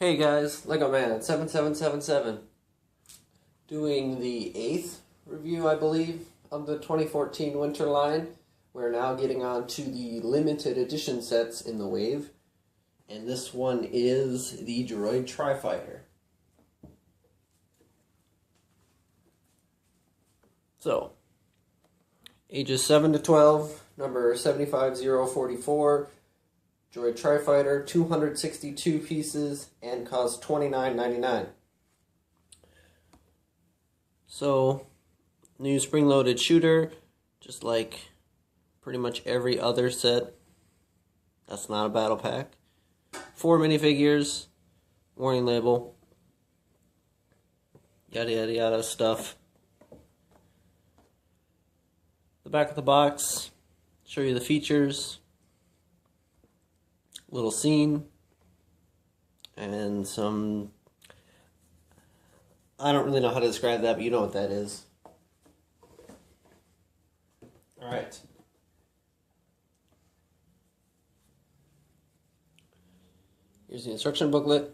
Hey guys, Lego Man 7777 doing the 8th review, I believe, of the 2014 winter line. We're now getting on to the limited edition sets in the wave, and this one is the Droid Tri-Fighter. So, ages 7 to 12, number 75044. Droid Tri-Fighter, 262 pieces, and costs $29.99. So, new spring-loaded shooter, just like pretty much every other set. That's not a battle pack. 4 minifigures, warning label, yada yada yada stuff. The back of the box, show you the features. Little scene and some, I don't really know how to describe that, but you know what that is. Alright. Here's the instruction booklet.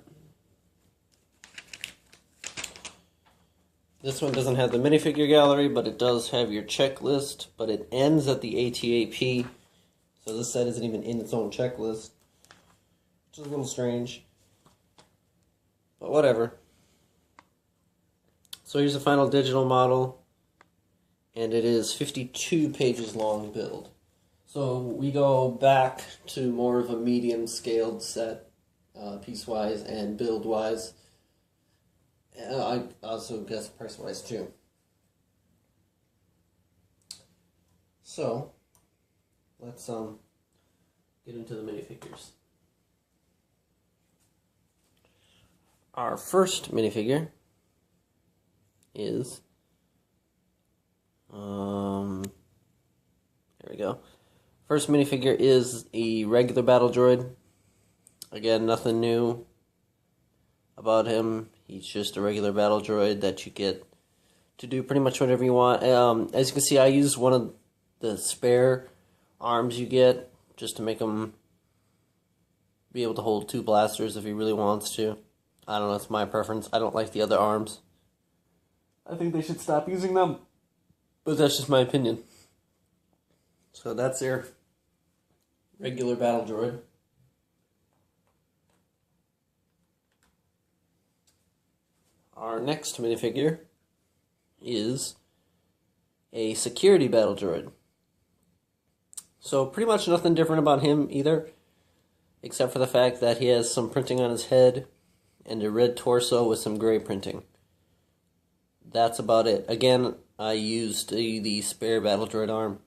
This one doesn't have the minifigure gallery, but it does have your checklist, but it ends at the ATAP, so this set isn't even in its own checklist. Which is a little strange, but whatever. So here's the final digital model, and it is 52 pages long build. So we go back to more of a medium scaled set, piece-wise and build-wise. I also guess price-wise too. So let's get into the minifigures. Our first minifigure is, there we go. First minifigure is a regular battle droid. Again, nothing new about him. He's just a regular battle droid that you get to do pretty much whatever you want. As you can see, I used one of the spare arms you get just to make him be able to hold 2 blasters if he really wants to. I don't know, it's my preference. I don't like the other arms. I think they should stop using them. But that's just my opinion. So that's their regular battle droid. Our next minifigure is a security battle droid. So pretty much nothing different about him either, except for the fact that he has some printing on his head and a red torso with some gray printing. That's about it. Again, I used the spare battle droid arm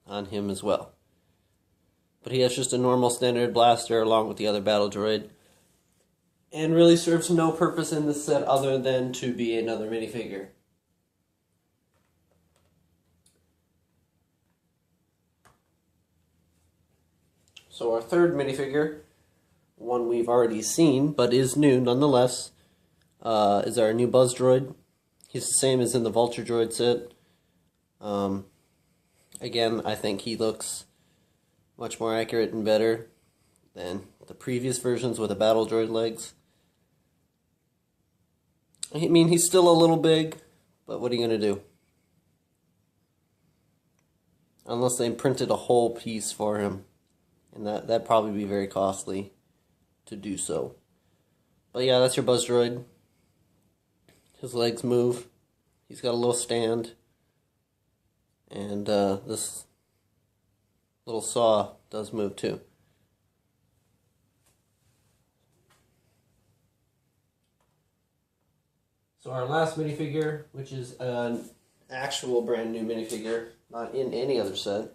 on him as well. But he has just a normal standard blaster along with the other battle droid, and really serves no purpose in this set other than to be another minifigure. So our third minifigure, one we've already seen, but is new nonetheless, is our new Buzz Droid. He's the same as in the Vulture Droid set. Again, I think he looks much more accurate and better than the previous versions with the Battle Droid legs. I mean, he's still a little big, but what are you going to do? Unless they printed a whole piece for him, and that'd probably be very costly to do so. But yeah, that's your Buzz Droid. His legs move. He's got a little stand. And this little saw does move too. So our last minifigure, which is an actual brand new minifigure, not in any other set,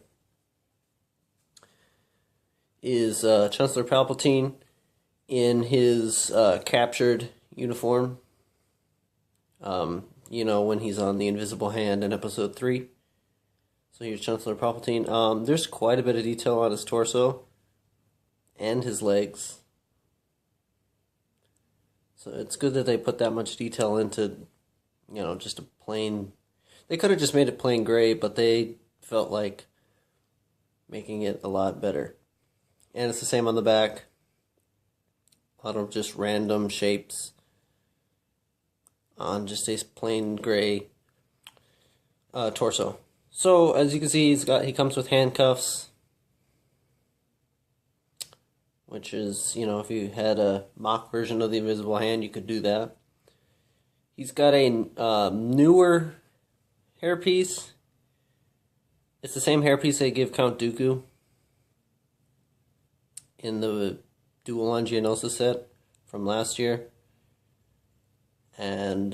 is Chancellor Palpatine in his captured uniform. You know, when he's on the Invisible Hand in Episode 3. So here's Chancellor Palpatine. There's quite a bit of detail on his torso and his legs. So it's good that they put that much detail into, you know, just a plain... They could have just made it plain gray, but they felt like making it a lot better. And it's the same on the back. out of just random shapes on just a plain gray torso. So as you can see, he comes with handcuffs, which is, you know, if you had a mock version of the invisible hand, you could do that. He's got a newer hairpiece. It's the same hairpiece they give Count Dooku in the Dual on Geonosis set from last year. And,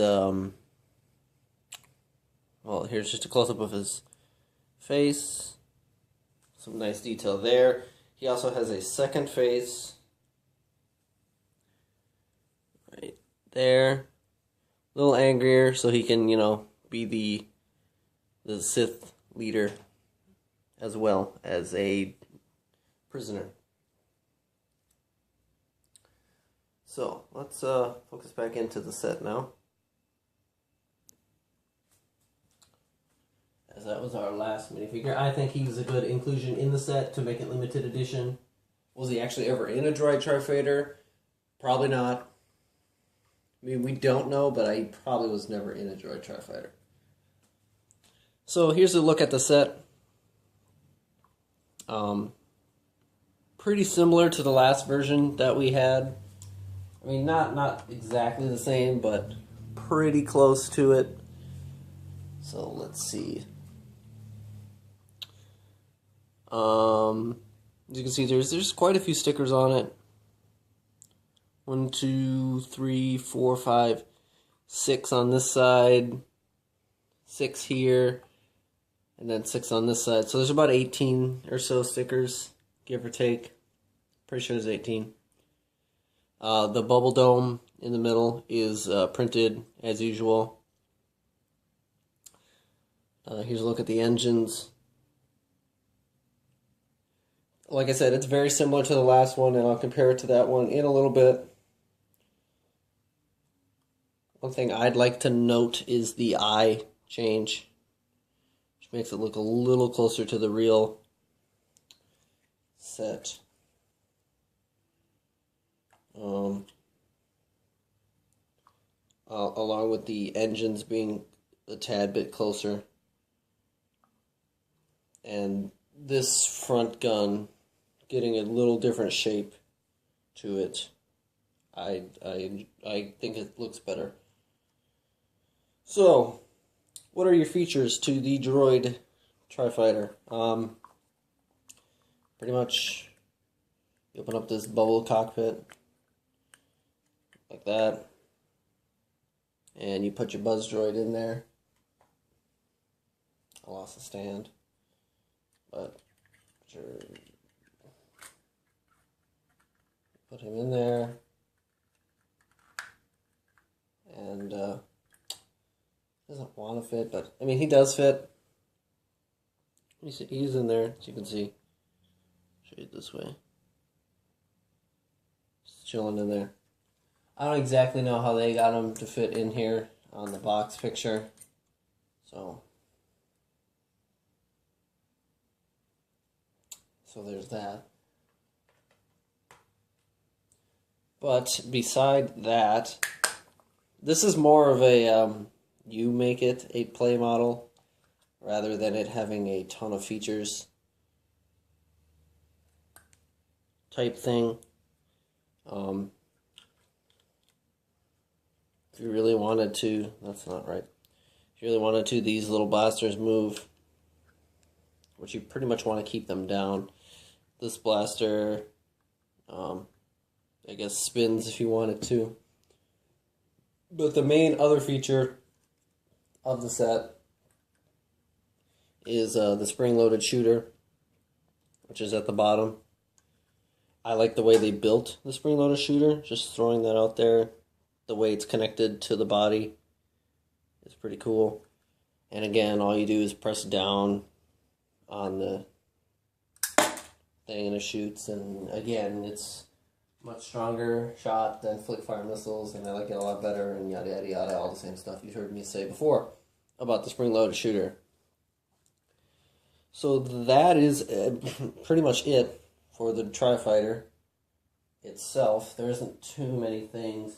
well, here's just a close-up of his face. Some nice detail there. He also has a second face. Right there. A little angrier, so he can, you know, be the Sith leader as well as a prisoner. So, let's focus back into the set now. As that was our last minifigure. I think he was a good inclusion in the set to make it limited edition. Was he actually ever in a Droid Tri-Fighter? Probably not. I mean, we don't know, but he probably was never in a Droid Tri-Fighter. So, here's a look at the set. Pretty similar to the last version that we had. I mean, not exactly the same, but pretty close to it. So let's see. As you can see, there's quite a few stickers on it. 1, 2, 3, 4, 5, 6 on this side, 6 here, and then 6 on this side. So there's about 18 or so stickers, give or take. Pretty sure there's 18. The bubble dome in the middle is printed as usual. Here's a look at the engines. Like I said, it's very similar to the last one, and I'll compare it to that one in a little bit. One thing I'd like to note is the eye change, which makes it look a little closer to the real set. Along with the engines being a tad bit closer. And this front gun getting a little different shape to it. I think it looks better. So, what are your features to the Droid Tri-Fighter? Pretty much, you open up this bubble cockpit like that, and you put your Buzz Droid in there. I lost the stand, but put him in there, and doesn't want to fit, but I mean he does fit. He's in there, as you can see. Show you this way. Just chilling in there. I don't exactly know how they got him to fit in here on the box picture, so there's that. But beside that, this is more of a you make it a play model rather than it having a ton of features type thing. If you really wanted to, that's not right. If you really wanted to, these little blasters move, which you pretty much want to keep them down. This blaster, I guess, spins if you wanted to. But the main other feature of the set is the spring-loaded shooter, which is at the bottom. I like the way they built the spring-loaded shooter, just throwing that out there. The way it's connected to the body is pretty cool. And again, all you do is press down on the thing and it shoots. And again, it's much stronger shot than flick fire missiles, and I like it a lot better, and yada yada yada, all the same stuff you've heard me say before about the spring-loaded shooter. So that is pretty much it for the Tri-Fighter. itself, there isn't too many things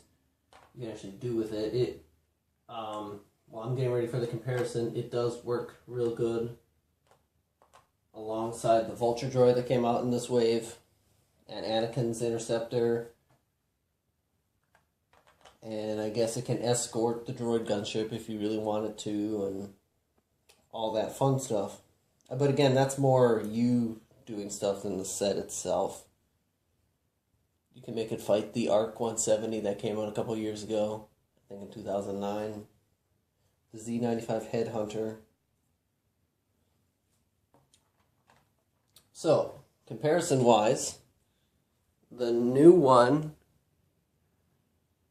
you can actually do with it. While I'm getting ready for the comparison, it does work real good alongside the Vulture Droid that came out in this wave, and Anakin's Interceptor, and I guess it can escort the droid gunship if you really wanted to, and all that fun stuff. But again, that's more you doing stuff than the set itself. You can make it fight the ARC 170 that came out a couple years ago, I think in 2009. The Z95 Headhunter. So, comparison-wise, the new one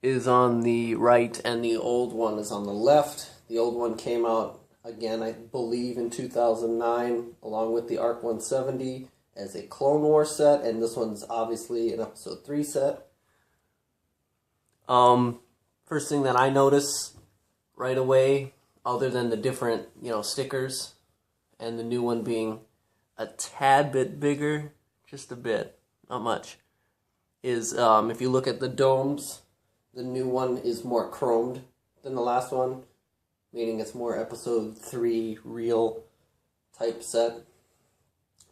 is on the right and the old one is on the left. The old one came out, again, I believe in 2009, along with the ARC 170 as a Clone Wars set, and this one's obviously an Episode 3 set. First thing that I notice right away, other than the different, stickers, and the new one being a tad bit bigger, just a bit, not much, is if you look at the domes, the new one is more chromed than the last one, meaning it's more Episode 3 real type set.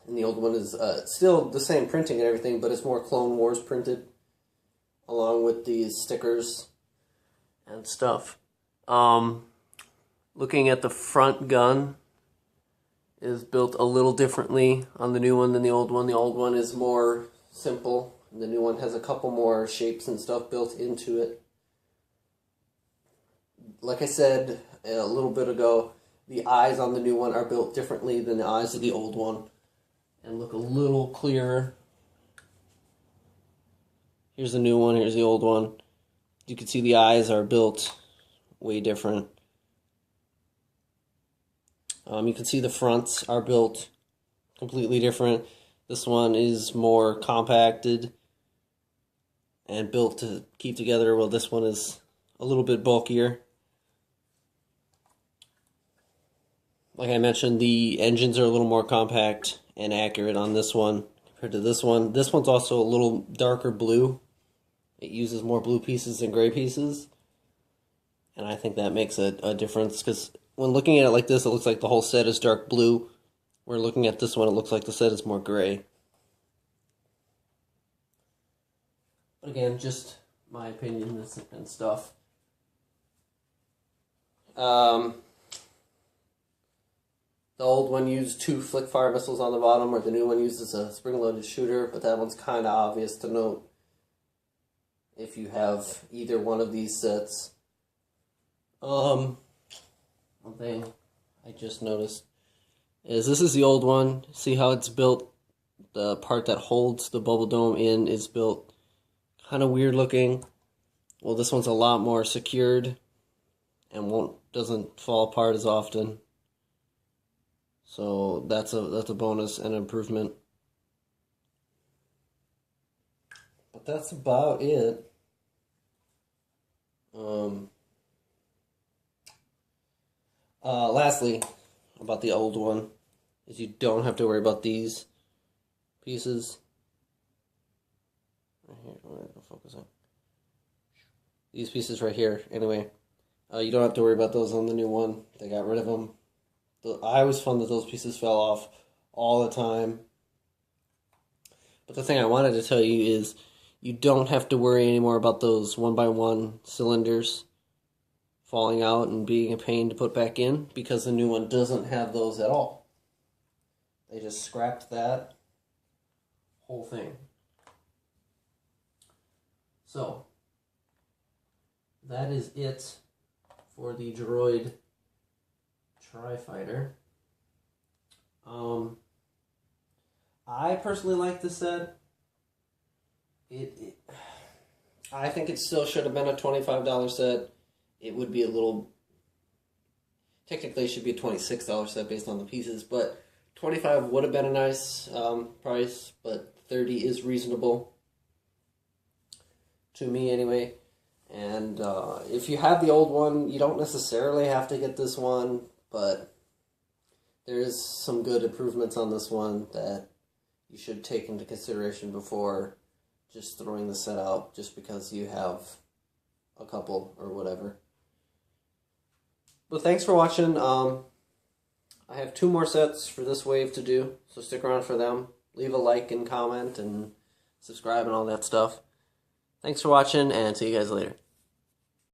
And the old one is still the same printing and everything, but it's more Clone Wars printed, along with these stickers and stuff. Looking at the front gun is built a little differently on the new one than the old one. The old one is more simple, and the new one has a couple more shapes and stuff built into it. Like I said a little bit ago, the eyes on the new one are built differently than the eyes of the old one, and look a little clearer. Here's the new one, here's the old one. You can see the eyes are built way different. You can see the fronts are built completely different. This one is more compacted and built to keep together, while this one is a little bit bulkier. Like I mentioned, the engines are a little more compact and accurate on this one compared to this one. This one's also a little darker blue. It uses more blue pieces than gray pieces. And I think that makes a difference, because when looking at it like this, it looks like the whole set is dark blue. Where looking at this one, it looks like the set is more gray. But again, just my opinion and stuff. The old one used 2 flick-fire missiles on the bottom, or the new one uses a spring-loaded shooter, but that one's kind of obvious to note if you have either one of these sets. One thing I just noticed is this is the old one. See how it's built? The part that holds the bubble dome in is built kind of weird looking. Well, this one's a lot more secured and doesn't fall apart as often. So that's a bonus and improvement. But that's about it. Lastly, about the old one, is you don't have to worry about these pieces. Right here, where am I focusing? These pieces right here. Anyway, you don't have to worry about those on the new one. They got rid of them. I always found that those pieces fell off all the time. But the thing I wanted to tell you is you don't have to worry anymore about those 1x1 cylinders falling out and being a pain to put back in, because the new one doesn't have those at all. They just scrapped that whole thing. So, that is it for the Droid Tri-Fighter. I personally like this set. I think it still should have been a $25 set. It would be a little... Technically, it should be a $26 set based on the pieces, but $25 would have been a nice price, but $30 is reasonable. To me, anyway. And if you have the old one, you don't necessarily have to get this one, but there is some good improvements on this one that you should take into consideration before just throwing the set out just because you have a couple or whatever. But thanks for watching. I have 2 more sets for this wave to do, so stick around for them. Leave a like and comment and subscribe and all that stuff. Thanks for watching, and see you guys later.